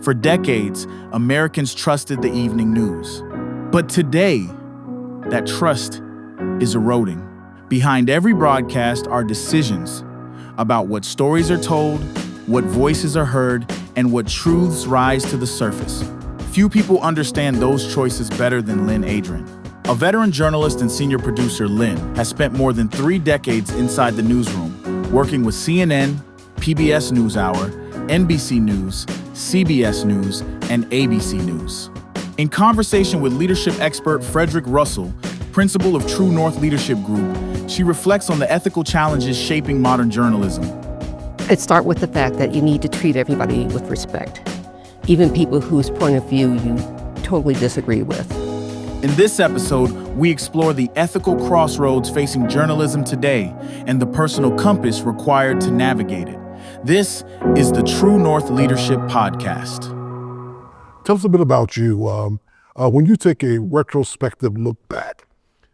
For decades, Americans trusted the evening news. But today, that trust is eroding. Behind every broadcast are decisions about what stories are told, what voices are heard, and what truths rise to the surface. Few people understand those choices better than Lynne Adrine. A veteran journalist and senior producer, Lynne has spent more than 3 decades inside the newsroom, working with CNN, PBS NewsHour, NBC News, CBS News, and ABC News. In conversation with leadership expert Frederick Russell, principal of True North Leadership Group, she reflects on the ethical challenges shaping modern journalism. It starts with the fact that you need to treat everybody with respect, even people whose point of view you totally disagree with. In this episode, we explore the ethical crossroads facing journalism today and the personal compass required to navigate it. This is the True North Leadership Podcast. Tell us a bit about you. When you take a retrospective look back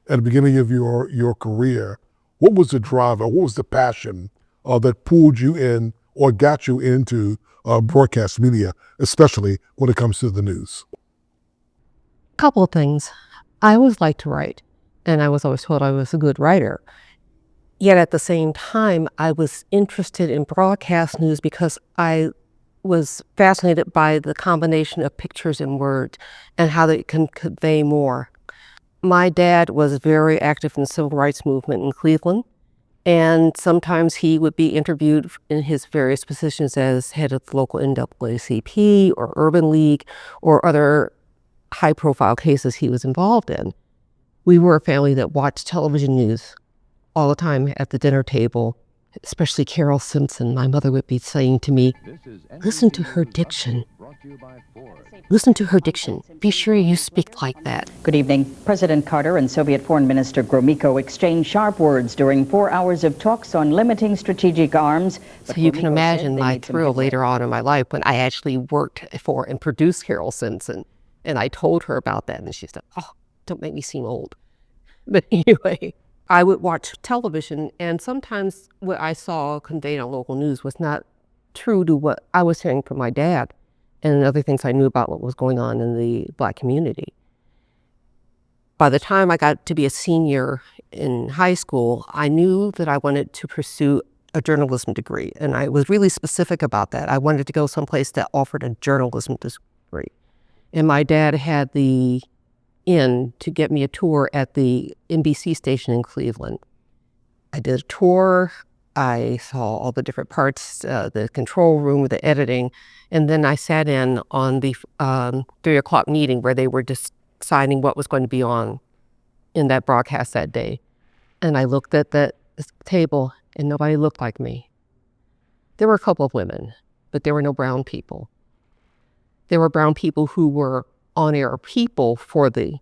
at the beginning of your career, what was the driver, what was the passion that pulled you in or got you into broadcast media, especially when it comes to the news? Couple of things. I always liked to write, and I was always told I was a good writer. Yet at the same time, I was interested in broadcast news because I was fascinated by the combination of pictures and words and how they can convey more. My dad was very active in the civil rights movement in Cleveland, and sometimes he would be interviewed in his various positions as head of the local NAACP or Urban League or other high-profile cases he was involved in. We were a family that watched television news all the time at the dinner table, especially Carol Simpson. My mother would be saying to me, "Listen to her diction. Listen to her diction. Be sure you speak like that." Good evening. President Carter and Soviet Foreign Minister Gromyko exchanged sharp words during 4 hours of talks on limiting strategic arms. So you can imagine my thrill later on in my life when I actually worked for and produced Carol Simpson. And I told her about that, and she said, "Oh, don't make me seem old." But anyway, I would watch television, and sometimes what I saw conveyed on local news was not true to what I was hearing from my dad and other things I knew about what was going on in the Black community. By the time I got to be a senior in high school, I knew that I wanted to pursue a journalism degree, and I was really specific about that. I wanted to go someplace that offered a journalism degree. And my dad had the in to get me a tour at the NBC station in Cleveland. I did a tour. I saw all the different parts, the control room, the editing, and then I sat in on the 3 o'clock meeting where they were deciding what was going to be on in that broadcast that day. And I looked at that table, and nobody looked like me. There were a couple of women, but there were no brown people. There were brown people who were on-air people for the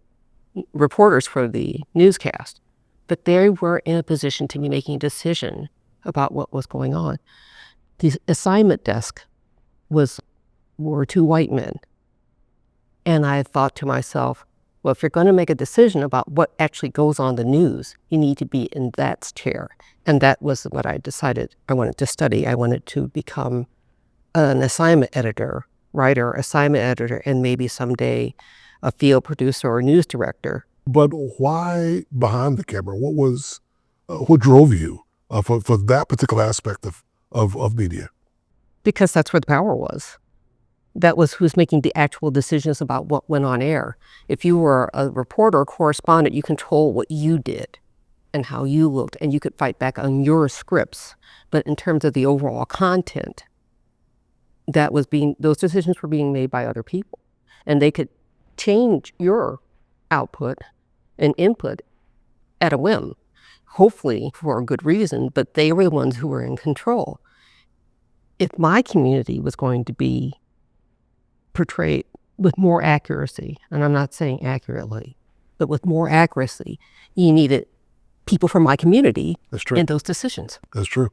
reporters for the newscast, but they were in a position to be making a decision about what was going on. The assignment desk were 2 white men. And I thought to myself, well, if you're going to make a decision about what actually goes on the news, you need to be in that chair. And that was what I decided I wanted to study. I wanted to become an assignment editor, writer, assignment editor, and maybe someday a field producer or news director. But why behind the camera? What drove you for that particular aspect of media? Because that's where the power was. That was who's making the actual decisions about what went on air. If you were a reporter or correspondent, you control what you did and how you looked, and you could fight back on your scripts. But in terms of the overall content, those decisions were being made by other people, and they could change your output and input at a whim, hopefully for a good reason, but they were the ones who were in control. If my community was going to be portrayed with more accuracy, and I'm not saying accurately, but with more accuracy, you needed people from my community in those decisions. That's true.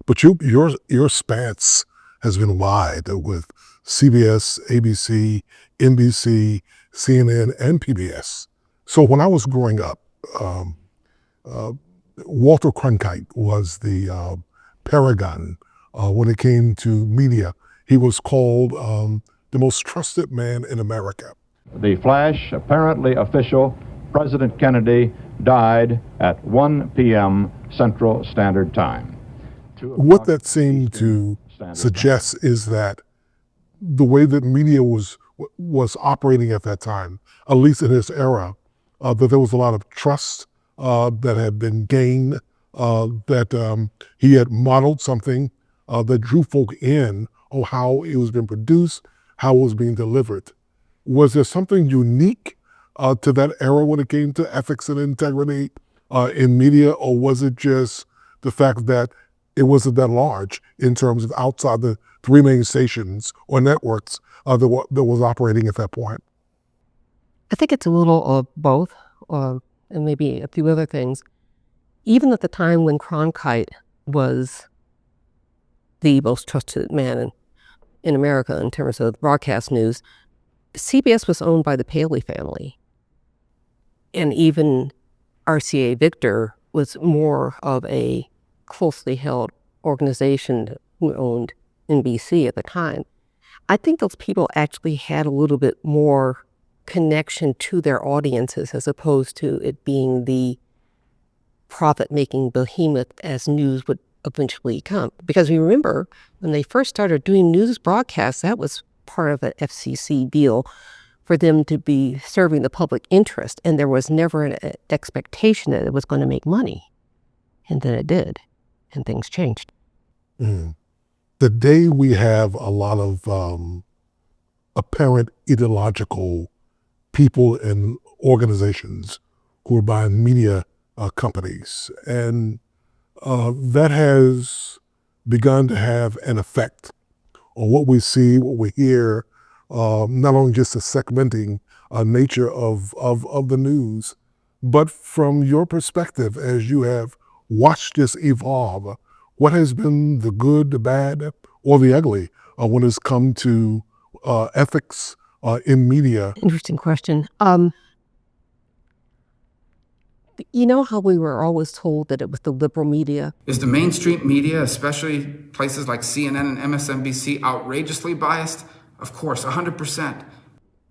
But your spans has been wide with CBS, ABC, NBC, CNN, and PBS. So when I was growing up, Walter Cronkite was the paragon when it came to media. He was called the most trusted man in America. The flash, apparently official, President Kennedy died at 1 p.m. Central Standard Time. What that seemed to suggest is that the way that media was operating at that time, at least in this era, that there was a lot of trust that had been gained, that he had modeled something that drew folk in on how it was being produced, how it was being delivered. Was there something unique to that era when it came to ethics and integrity in media, or was it just the fact that it wasn't that large in terms of outside the three main stations or networks that was operating at that point? I think it's a little of both, and maybe a few other things. Even at the time when Cronkite was the most trusted man in America in terms of broadcast news, CBS was owned by the Paley family. And even RCA Victor was more of a closely held organization who owned NBC at the time. I think those people actually had a little bit more connection to their audiences as opposed to it being the profit-making behemoth as news would eventually come. Because we remember when they first started doing news broadcasts, that was part of an FCC deal for them to be serving the public interest. And there was never an expectation that it was going to make money. And then it did. And things changed. Today we have a lot of apparent ideological people and organizations who are buying media companies. And that has begun to have an effect on what we see, what we hear, not only just the segmenting nature of the news, but from your perspective as you have watched this evolve, what has been the good, the bad, or the ugly when it's come to ethics in media? Interesting question. You know how we were always told that it was the liberal media? Is the mainstream media, especially places like CNN and MSNBC, outrageously biased? Of course, 100%.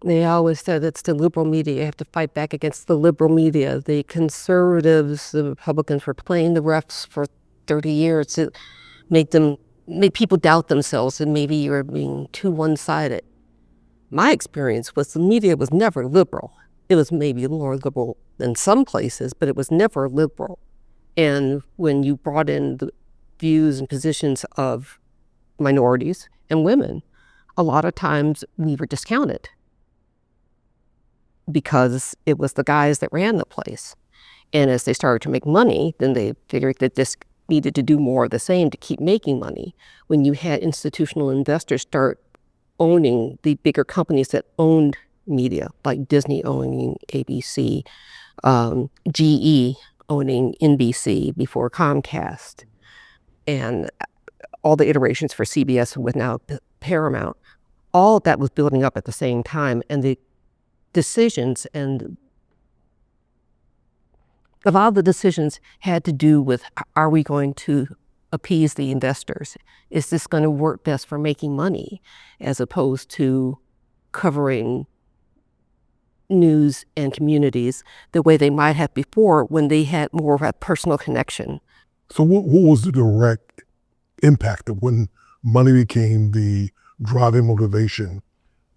They always said it's the liberal media. You have to fight back against the liberal media. The conservatives, the Republicans were playing the refs for 30 years to make people doubt themselves and maybe you're being too one-sided. My experience was the media was never liberal. It was maybe more liberal in some places, but it was never liberal. And when you brought in the views and positions of minorities and women, a lot of times we were discounted because it was the guys that ran the place. And as they started to make money, then they figured that this needed to do more of the same to keep making money. When you had institutional investors start owning the bigger companies that owned media, like Disney owning ABC, GE owning NBC before Comcast, and all the iterations for CBS with now Paramount, all of that was building up at the same time. And the decisions and a lot of the decisions had to do with, are we going to appease the investors? Is this going to work best for making money as opposed to covering news and communities the way they might have before when they had more of a personal connection? So what was the direct impact of when money became the driving motivation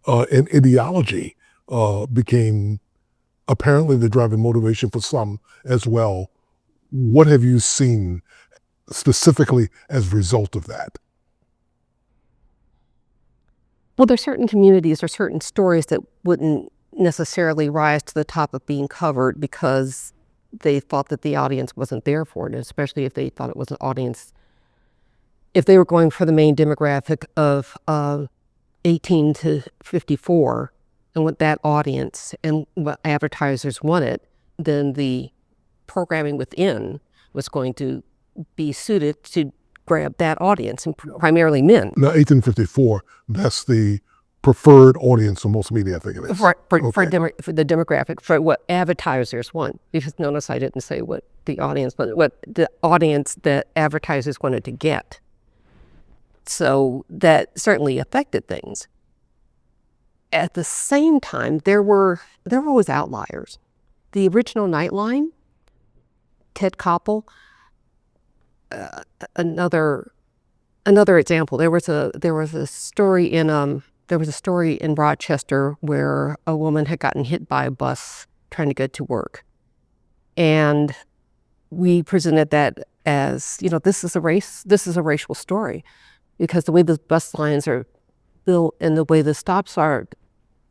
and ideology became apparently the driving motivation for some as well? What have you seen specifically as a result of that? Well, there's certain communities or certain stories that wouldn't necessarily rise to the top of being covered because they thought that the audience wasn't there for it, especially if they thought it was an audience. If they were going for the main demographic of 18 to 54 and what that audience and what advertisers wanted, then the programming within was going to be suited to grab that audience, and primarily men. Now, 1854, that's the preferred audience for most media, I think it is. For the demographic, for what advertisers want. Because notice I didn't say what the audience, but what the audience that advertisers wanted to get. So that certainly affected things. at the same time, there were always outliers. The original Nightline, Ted Koppel, another example. There was a story in Rochester where a woman had gotten hit by a bus trying to get to work, and we presented that as, this is a racial story, because the way the bus lines are built and the way the stops are,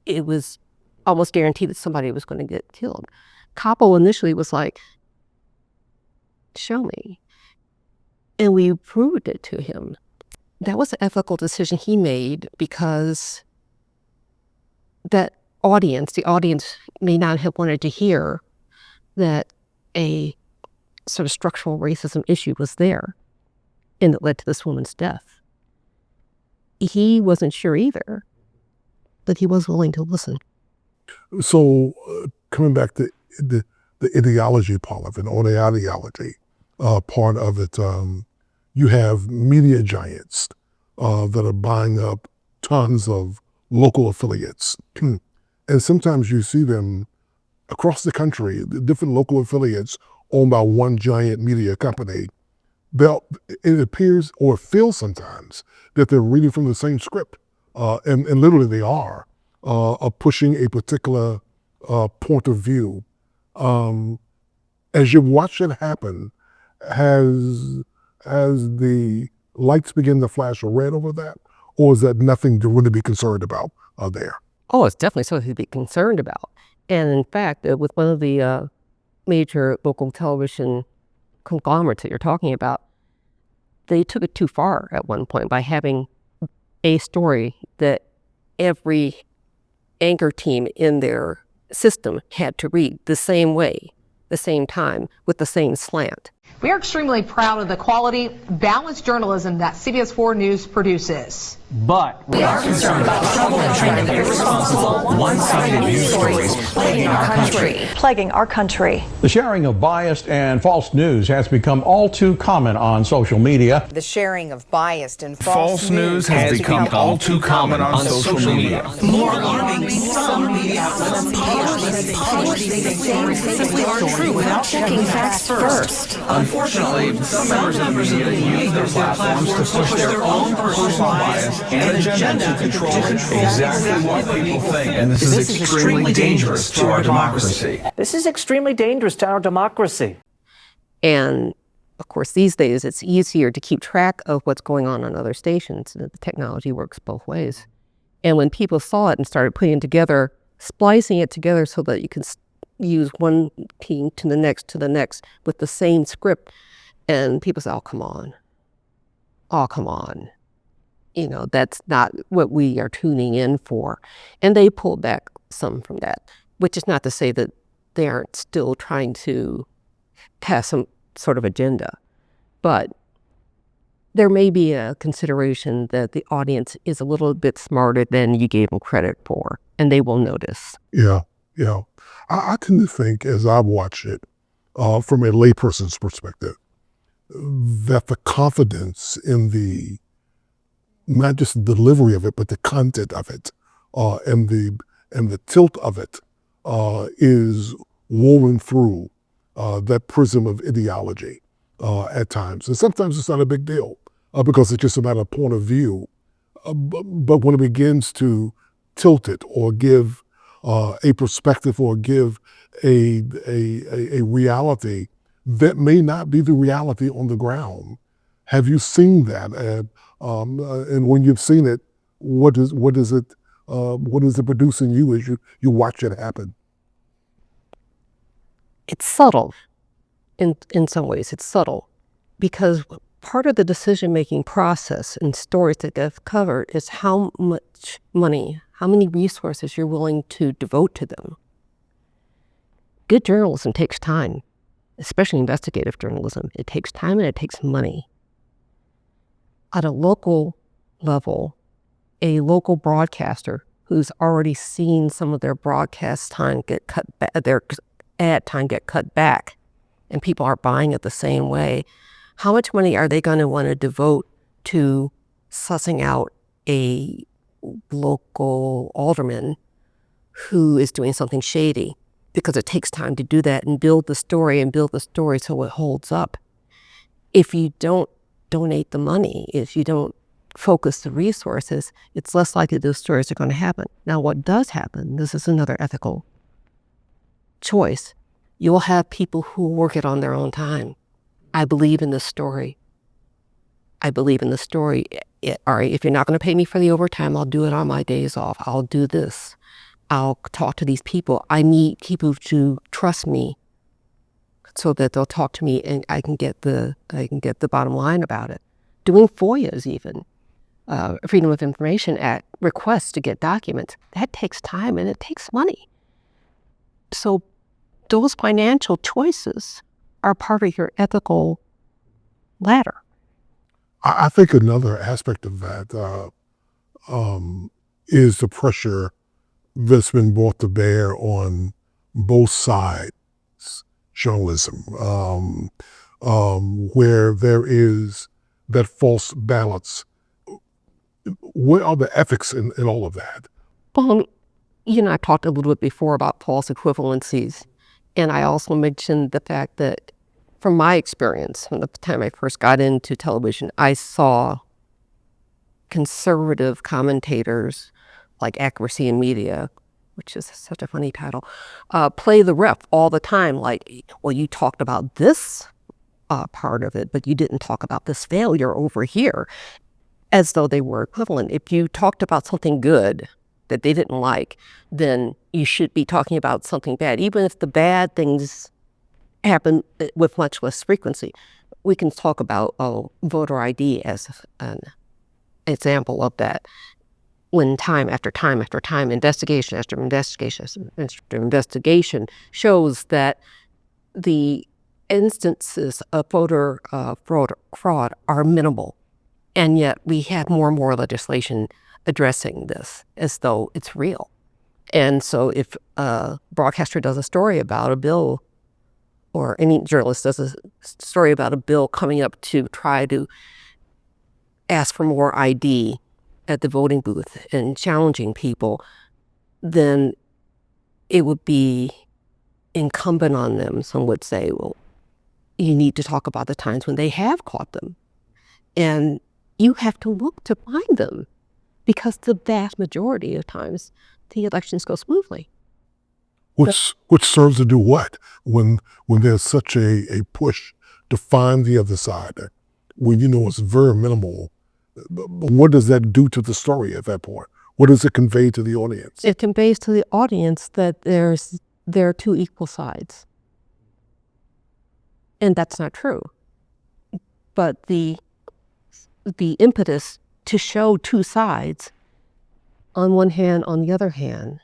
it was almost guaranteed that somebody was going to get killed. Koppel initially was like, show me. And we proved it to him. That was an ethical decision he made, because the audience may not have wanted to hear that a sort of structural racism issue was there and it led to this woman's death. He wasn't sure either, but he was willing to listen. So coming back to the ideology part of it, or the ideology part of it, you have media giants that are buying up tons of local affiliates. And sometimes you see them across the country, the different local affiliates owned by one giant media company. It appears or feels sometimes that they're reading from the same script, and literally they are pushing a particular point of view. As you watch it happen, has the lights begin to flash red over that, or is that nothing to really be concerned about there? Oh, it's definitely something to be concerned about. And in fact, with one of the major local television conglomerates that you're talking about, they took it too far at one point by having a story that every anchor team in their system had to read the same way, the same time, with the same slant. We are extremely proud of the quality, balanced journalism that CBS 4 News produces. But we are concerned about troubling trend of irresponsible, one-sided news stories plaguing our country. The sharing of biased and false news has become all too common on social media. The sharing of biased and false news has become all too common on social media. More alarming, some media outlets publish things simply aren't true without checking facts first. Unfortunately, some members of the media use their platforms to push their own personal bias and agenda to control exactly what people think. And this is extremely dangerous to our democracy. This is extremely dangerous to our democracy. And of course, these days, it's easier to keep track of what's going on other stations. The technology works both ways. And when people saw it and started putting it together, splicing it together so that you can use one team to the next with the same script, and people say, oh, come on. That's not what we are tuning in for. And they pulled back some from that, which is not to say that they aren't still trying to pass some sort of agenda. But there may be a consideration that the audience is a little bit smarter than you gave them credit for, and they will notice. Yeah. I tend to think, as I watch it, from a layperson's perspective, that the confidence in the, not just the delivery of it, but the content of it, and the tilt of it, is woven through that prism of ideology at times. And sometimes it's not a big deal because it's just a matter of point of view. But when it begins to tilt it or give a perspective or give a reality that may not be the reality on the ground. Have you seen that? And when you've seen it, what is it producing you as you watch it happen? It's subtle. In some ways, it's subtle, because part of the decision-making process and stories that get covered is how much money, how many resources you're willing to devote to them. Good journalism takes time, especially investigative journalism. It takes time and it takes money. At a local level, a local broadcaster who's already seen some of their broadcast time get cut back, their ad time get cut back, and people aren't buying it the same way, how much money are they going to want to devote to sussing out a local alderman who is doing something shady, because it takes time to do that and build the story so it holds up. If you don't donate the money, if you don't focus the resources, it's less likely those stories are going to happen. Now, what does happen, this is another ethical choice, you'll have people who work it on their own time. I believe in this story. All right, if you're not going to pay me for the overtime, I'll do it on my days off. I'll do this. I'll talk to these people. I need people to trust me so that they'll talk to me and I can get the bottom line about it. Doing FOIAs even, Freedom of Information Act requests to get documents, that takes time and it takes money. So those financial choices are part of your ethical ladder. I think another aspect of that is the pressure that's been brought to bear on both sides journalism, where there is that false balance. What are the ethics in all of that? Well, I talked a little bit before about false equivalencies. And I also mentioned the fact that from my experience, from the time I first got into television, I saw conservative commentators like Accuracy in Media, which is such a funny title, play the ref all the time. Like, well, you talked about this part of it, but you didn't talk about this failure over here, as though they were equivalent. If you talked about something good that they didn't like, then you should be talking about something bad, even if the bad things happen with much less frequency. We can talk about voter ID as an example of that. When time after time after time, investigation after investigation after investigation shows that the instances of voter fraud are minimal, and yet we have more and more legislation addressing this as though it's real. And so if a broadcaster does a story about a bill, or any journalist does a story about a bill coming up to try to ask for more ID at the voting booth and challenging people, then it would be incumbent on them, some would say, well, you need to talk about the times when they have caught them. And you have to look to find them, because the vast majority of times the elections go smoothly. Which serves to do what when there's such a push to find the other side, when it's very minimal. What does that do to the story at that point? What does it convey to the audience? It conveys to the audience that there are two equal sides. And that's not true. But the impetus to show two sides, on one hand, on the other hand,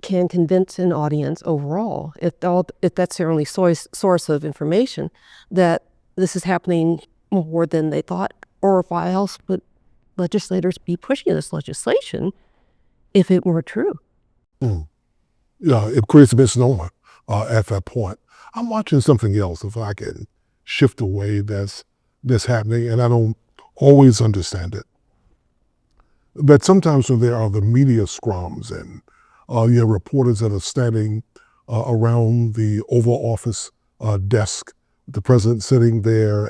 can convince an audience overall, if that's their only source of information, that this is happening more than they thought. Or why else would legislators be pushing this legislation if it were true? Yeah, it creates a misnomer at that point. I'm watching something else, if I can shift away, that's happening, and I don't always understand it. But sometimes when there are the media scrums and reporters that are standing around the Oval Office desk, the president sitting there,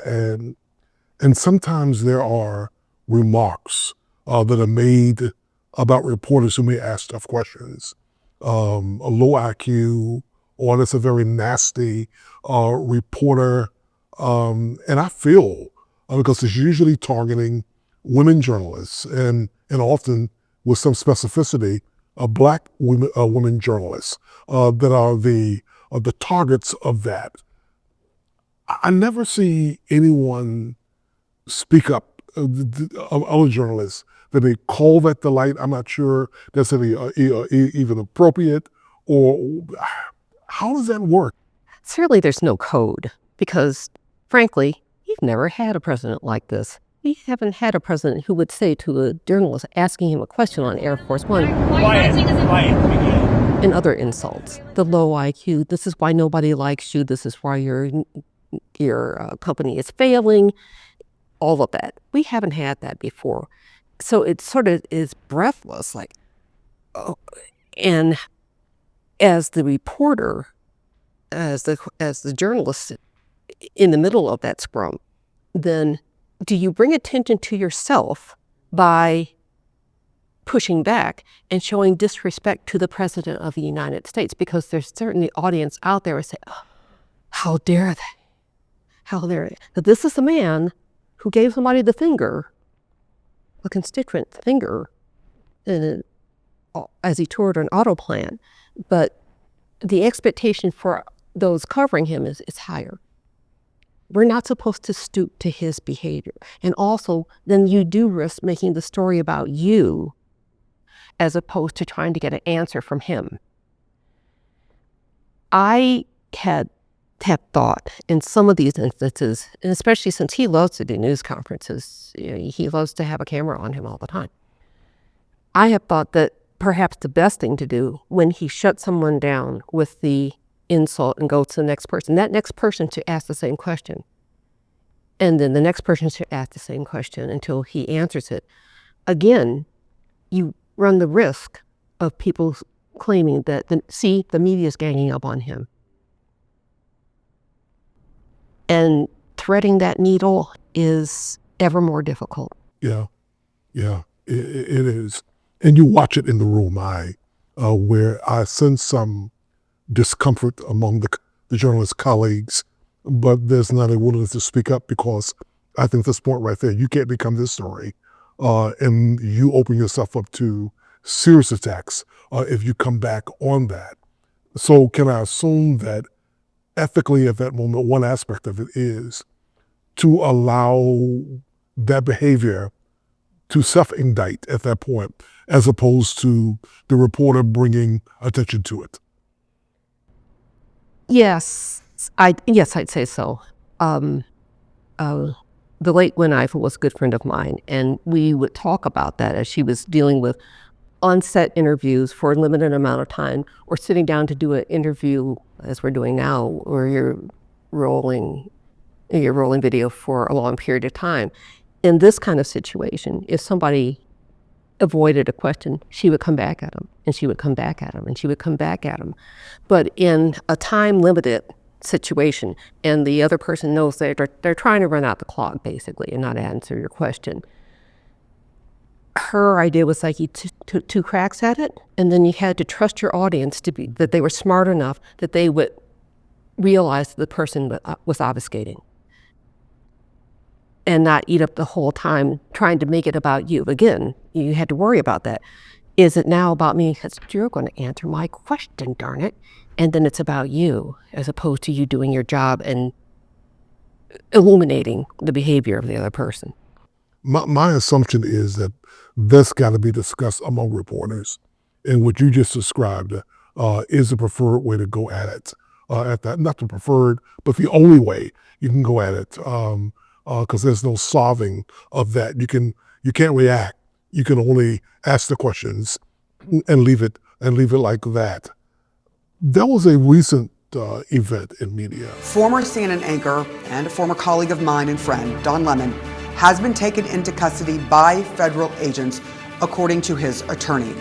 and sometimes there are remarks that are made about reporters who may ask tough questions. A low IQ, or that's a very nasty reporter. And I feel, because it's usually targeting women journalists, and often with some specificity, Black women journalists that are the targets of that. I never see anyone speak up, other journalists, that they call that the light. I'm not sure that's even appropriate, or how does that work? Certainly there's no code, because frankly, we've never had a president like this. We haven't had a president who would say to a journalist asking him a question on Air Force One, and other insults, the low IQ, this is why nobody likes you, this is why your company is failing, all of that. We haven't had that before. So it sort of is breathless, like, oh. And as the reporter, as the journalist in the middle of that scrum, then do you bring attention to yourself by pushing back and showing disrespect to the President of the United States? Because there's certainly audience out there who say, oh, how dare they? How dare they? But this is the man who gave somebody the finger, a constituent finger, as he toured an auto plant. But the expectation for those covering him is higher. We're not supposed to stoop to his behavior. And also, then you do risk making the story about you as opposed to trying to get an answer from him. I had thought in some of these instances, and especially since he loves to do news conferences, he loves to have a camera on him all the time. I have thought that perhaps the best thing to do when he shuts someone down with the insult and goes to the next person, that next person should ask the same question. And then the next person should ask the same question until he answers it. Again, you run the risk of people claiming that, the media is ganging up on him. And threading that needle is ever more difficult. Yeah, it is. And you watch it in the room, where I sense some discomfort among the journalist colleagues, but there's not a willingness to speak up, because I think this point right there, you can't become this story, and you open yourself up to serious attacks if you come back on that. So can I assume that ethically at that moment, one aspect of it is to allow that behavior to self-indict at that point, as opposed to the reporter bringing attention to it? Yes, I'd say so. The late Lynne Adrine was a good friend of mine, and we would talk about that as she was dealing with on-set interviews for a limited amount of time, or sitting down to do an interview, as we're doing now, where you're rolling video for a long period of time. In this kind of situation, if somebody avoided a question, she would come back at him, and she would come back at him, and she would come back at him. But in a time-limited situation, and the other person knows they're trying to run out the clock, basically, and not answer your question, her idea was like you took two cracks at it, and then you had to trust your audience that they were smart enough that they would realize that the person was obfuscating, and not eat up the whole time trying to make it about you. Again, you had to worry about that. Is it now about me? Because you're going to answer my question, darn it. And then it's about you, as opposed to you doing your job and illuminating the behavior of the other person. My assumption is that this got to be discussed among reporters, and what you just described is the preferred way to go at it. At that, not the preferred, but the only way you can go at it. Because there's no solving of that. You can't react. You can only ask the questions and leave it like that. There was a recent event in media. Former CNN anchor and a former colleague of mine and friend, Don Lemon, has been taken into custody by federal agents, according to his attorney.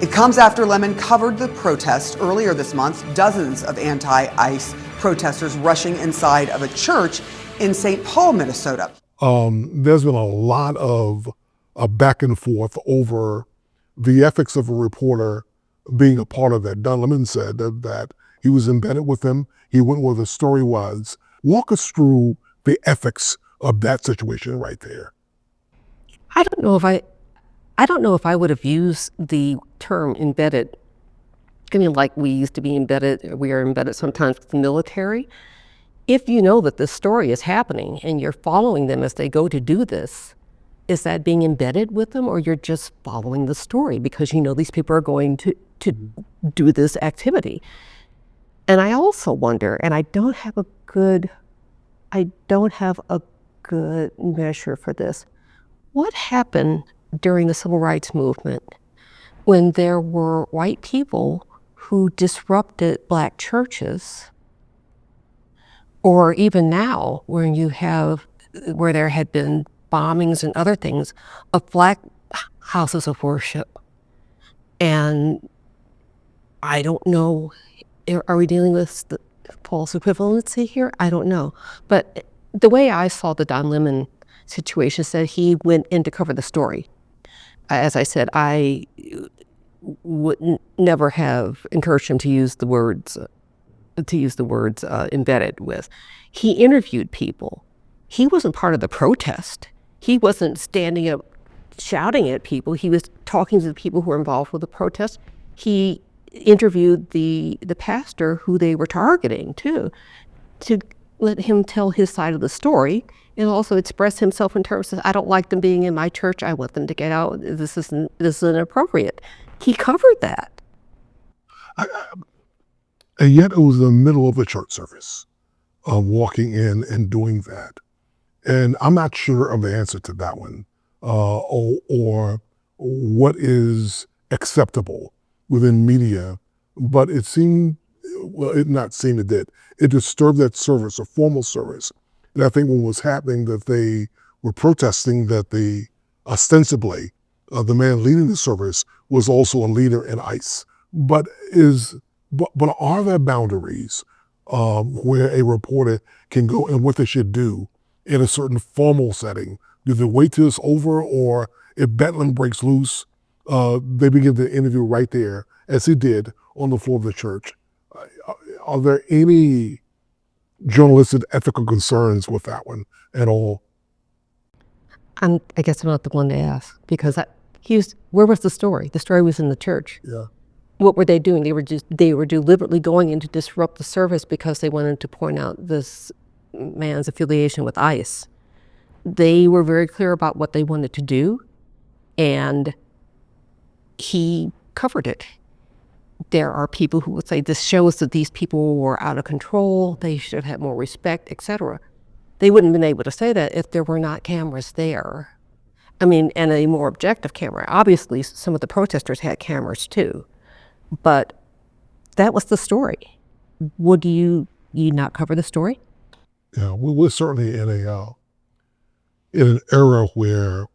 It comes after Lemon covered the protest earlier this month, dozens of anti-ICE protesters rushing inside of a church in St. Paul, Minnesota. There's been a lot of back and forth over the ethics of a reporter being a part of that. Don Lemon said that he was embedded with them. He went where the story was. Walk us through the ethics of that situation right there. I don't know if I would have used the term embedded. I mean, like we used to be embedded, we are embedded sometimes with the military. If you know that this story is happening and you're following them as they go to do this, is that being embedded with them, or you're just following the story because you know these people are going to do this activity? And I also wonder, and I don't have a good measure for this, what happened during the civil rights movement when there were white people who disrupted Black churches? Or even now, where there had been bombings and other things of Black houses of worship. And I don't know, are we dealing with the false equivalency here? I don't know. But the way I saw the Don Lemon situation said he went in to cover the story. As I said, I would never have encouraged him to use the words embedded with. He interviewed people. He wasn't part of the protest. He wasn't standing up shouting at people. He was talking to the people who were involved with the protest. He interviewed the pastor who they were targeting too, to let him tell his side of the story and also express himself in terms of, I don't like them being in my church. I want them to get out. This isn't inappropriate. He covered that. And yet it was the middle of a church service, walking in and doing that. And I'm not sure of the answer to that one, or what is acceptable within media, but it seemed, well, it did. It disturbed that service, a formal service. And I think what was happening, that they were protesting that ostensibly, the man leading the service was also a leader in ICE. But are there boundaries where a reporter can go and what they should do in a certain formal setting? Do they wait till it's over, or if Bedlam breaks loose, they begin the interview right there, as he did on the floor of the church? Are there any journalistic ethical concerns with that one at all? I guess I'm not the one to ask, because where was the story? The story was in the church. Yeah. What were they doing? They were deliberately going in to disrupt the service because they wanted to point out this man's affiliation with ICE. They were very clear about what they wanted to do, and he covered it. There are people who would say this shows that these people were out of control, they should have more respect, etc. They wouldn't have been able to say that if there were not cameras there. I mean, and a more objective camera. Obviously, some of the protesters had cameras too, but that was the story. Would you not cover the story? Yeah, we're certainly in an era where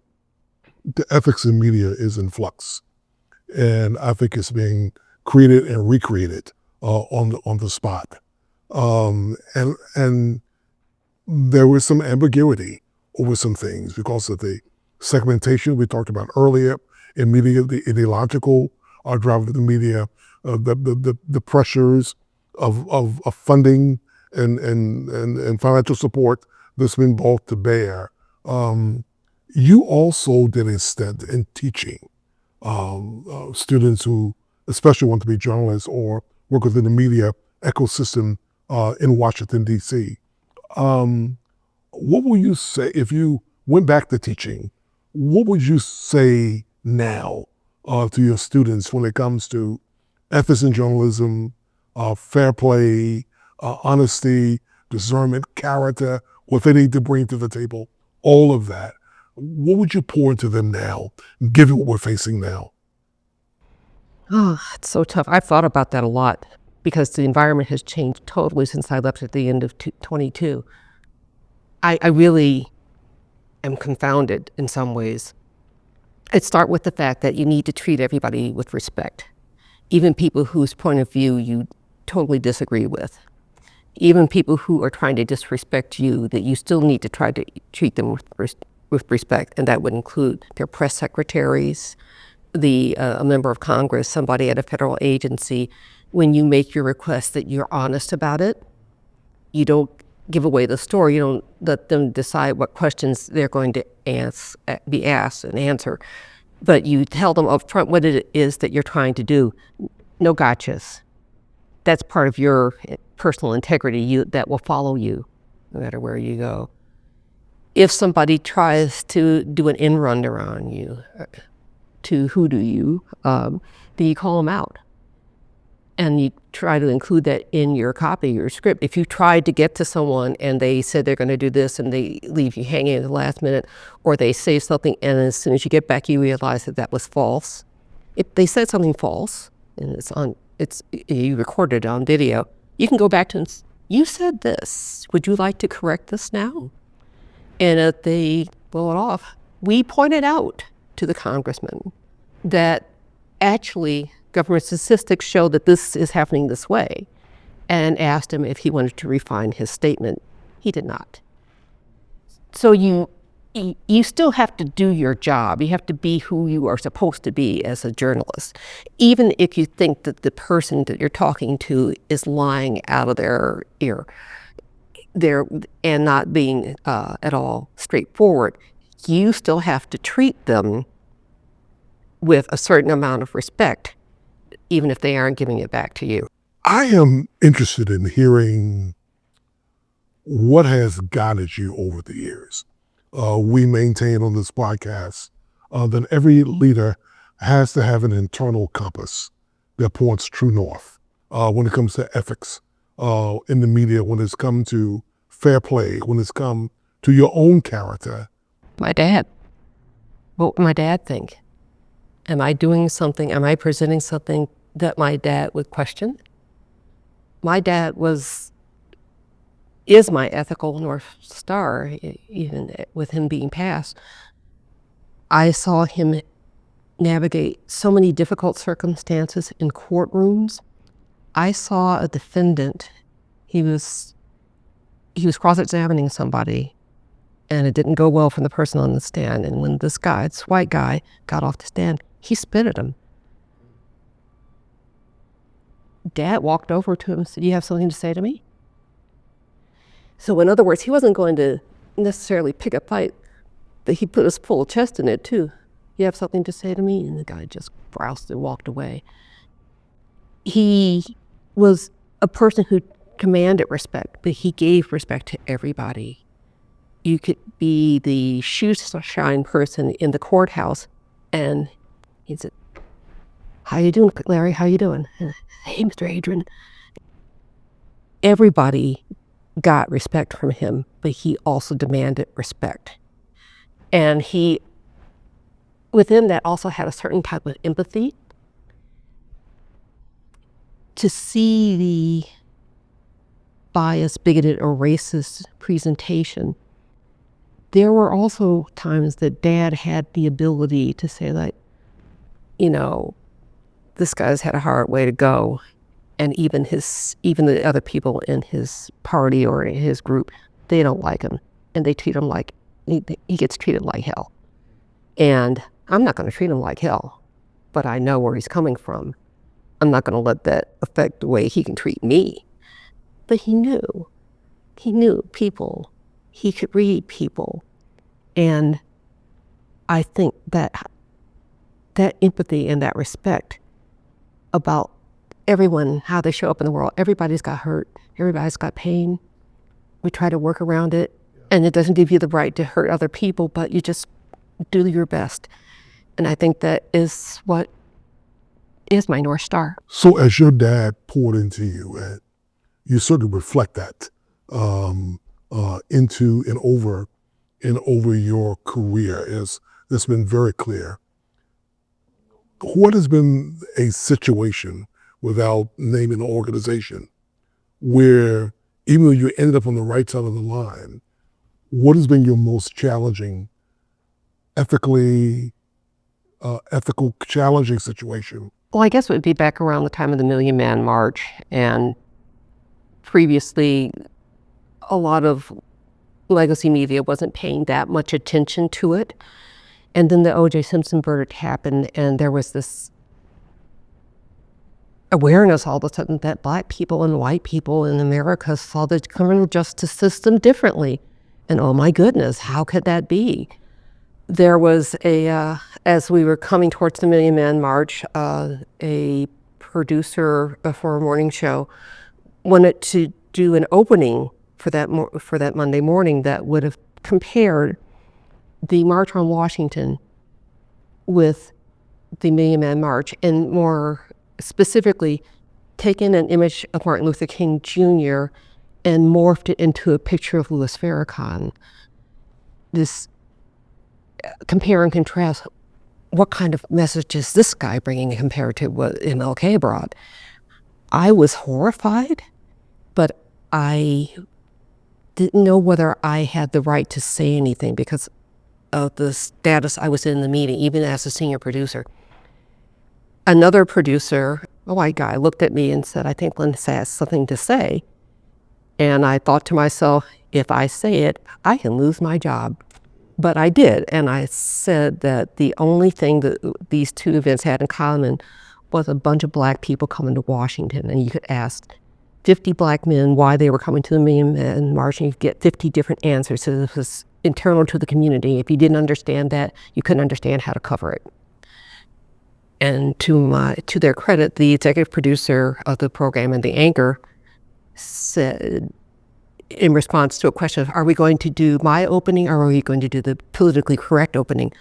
the ethics in media is in flux, and I think it's being created and recreated on the spot. And there was some ambiguity over some things because of the segmentation we talked about earlier in media, the ideological drive of the media, the pressures of funding and financial support that's been brought to bear. You also did a stint in teaching students who especially want to be journalists or work within the media ecosystem in Washington, D.C. What would you say, if you went back to teaching, what would you say now to your students when it comes to ethics in journalism, fair play, honesty, discernment, character, what they need to bring to the table, all of that? What would you pour into them now, given what we're facing now? Oh, it's so tough. I've thought about that a lot because the environment has changed totally since I left at the end of 22. I really am confounded in some ways. I'd start with the fact that you need to treat everybody with respect, even people whose point of view you totally disagree with, even people who are trying to disrespect you, that you still need to try to treat them with respect, and that would include their press secretaries, a member of Congress, somebody at a federal agency. When you make your request, that you're honest about it. You don't give away the story. You don't let them decide what questions they're going to be asked and answer. But you tell them up front what it is that you're trying to do. No gotchas. That's part of your personal integrity that will follow you no matter where you go. If somebody tries to do an end run around you, to hoodoo you, then you call them out. And you try to include that in your copy, your script. If you tried to get to someone and they said they're going to do this and they leave you hanging at the last minute, or they say something and as soon as you get back you realize that was false. If they said something false and you recorded it on video, you can go back to them, you said this, would you like to correct this now? And if they blow it off, we point it out. to the congressman that actually government statistics show that this is happening this way, and asked him if he wanted to refine his statement. He did not. So you still have to do your job. You have to be who you are supposed to be as a journalist, even if you think that the person that you're talking to is lying out of their ear and not being at all straightforward. You still have to treat them with a certain amount of respect, even if they aren't giving it back to you. I am interested in hearing what has guided you over the years. We maintain on this podcast that every leader has to have an internal compass that points true north when it comes to ethics in the media, when it's come to fair play, when it's come to your own character. My dad. What would my dad think? Am I doing something? Am I presenting something that my dad would question? My dad is my ethical North Star, even with him being passed. I saw him navigate so many difficult circumstances in courtrooms. I saw a defendant, he was cross-examining somebody, and it didn't go well for the person on the stand. And when this white guy, got off the stand, he spit at him. Dad walked over to him and said, "Do you have something to say to me?" So in other words, he wasn't going to necessarily pick a fight, but he put his full chest in it too. "You have something to say to me?" And the guy just groused and walked away. He was a person who commanded respect, but he gave respect to everybody. You could be the shoe shine person in the courthouse, and he said, "How you doing, Larry? How you doing?" "Hey, Mr. Adrine." Everybody got respect from him, but he also demanded respect. And he, within that, also had a certain type of empathy. To see the biased, bigoted, or racist presentation, there were also times that Dad had the ability to say, like, this guy's had a hard way to go. And even the other people in his party or in his group, they don't like him. And they treat him like, he gets treated like hell. And I'm not going to treat him like hell, but I know where he's coming from. I'm not going to let that affect the way he can treat me. But he knew people. He could read people. And I think that empathy and that respect about everyone, how they show up in the world. Everybody's got hurt. Everybody's got pain. We try to work around it. And it doesn't give you the right to hurt other people, but you just do your best. And I think that is what is my North Star. So as your dad poured into you, and you sort of reflect that into and over your career, that's been very clear. What has been a situation, without naming an organization, where even though you ended up on the right side of the line, what has been your most challenging, ethical challenging situation? Well, I guess it would be back around the time of the Million Man March, and previously a lot of legacy media wasn't paying that much attention to it. And then the O.J. Simpson verdict happened, and there was this awareness all of a sudden that Black people and white people in America saw the criminal justice system differently. And oh my goodness, how could that be? There was as we were coming towards the Million Man March, a producer for a morning show wanted to do an opening for that Monday morning that would have compared the March on Washington with the Million Man March, and more specifically, taken an image of Martin Luther King Jr. and morphed it into a picture of Louis Farrakhan. This compare and contrast, what kind of message is this guy bringing compared to what MLK brought? I was horrified, but I didn't know whether I had the right to say anything, because of the status I was in the meeting, even as a senior producer. Another producer, a white guy, looked at me and said, I think Lynne has something to say. And I thought to myself, if I say it, I can lose my job. But I did, and I said that the only thing that these two events had in common was a bunch of black people coming to Washington, and you could ask 50 black men why they were coming to the Million March, and you get 50 different answers. So this was internal to the community. If you didn't understand that, you couldn't understand how to cover it. And to their credit, the executive producer of the program and the anchor said, in response to a question of, are we going to do my opening or are we going to do the politically correct opening?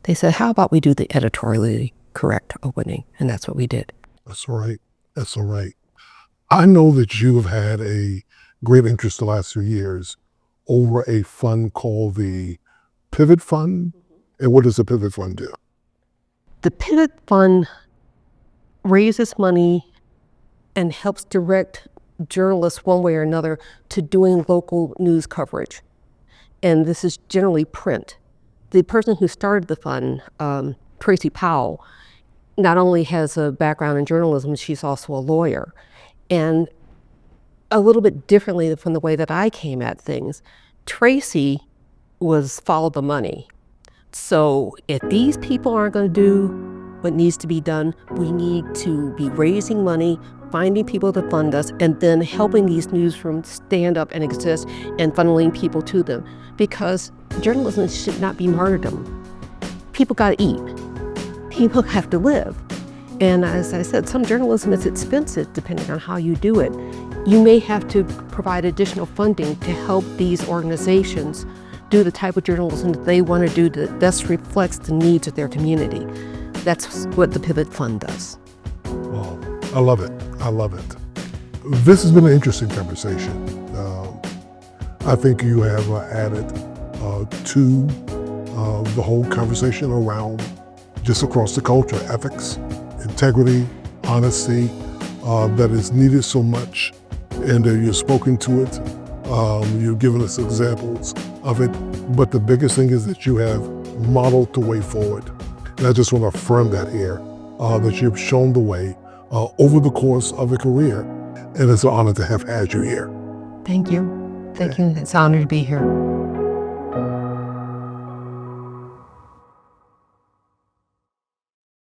They said, how about we do the editorially correct opening? And that's what we did. That's all right. That's all right. I know that you have had a great interest the last few years over a fund called the Pivot Fund. And what does the Pivot Fund do? The Pivot Fund raises money and helps direct journalists one way or another to doing local news coverage. And this is generally print. The person who started the fund, Tracy Powell, not only has a background in journalism, she's also a lawyer. And a little bit differently from the way that I came at things, Tracy was follow the money. So if these people aren't going to do what needs to be done, we need to be raising money, finding people to fund us, and then helping these newsrooms stand up and exist and funneling people to them. Because journalism should not be martyrdom. People got to eat. People have to live. And as I said, some journalism is expensive depending on how you do it. You may have to provide additional funding to help these organizations do the type of journalism that they want to do that best reflects the needs of their community. That's what the Pivot Fund does. Well, I love it. I love it. This has been an interesting conversation. I think you have added to the whole conversation around just across the culture, ethics, integrity, honesty, that is needed so much. And you've spoken to it. You've given us examples of it. But the biggest thing is that you have modeled the way forward. And I just want to affirm that here, that you've shown the way over the course of a career. And it's an honor to have had you here. Thank you. Thank you. It's an honor to be here.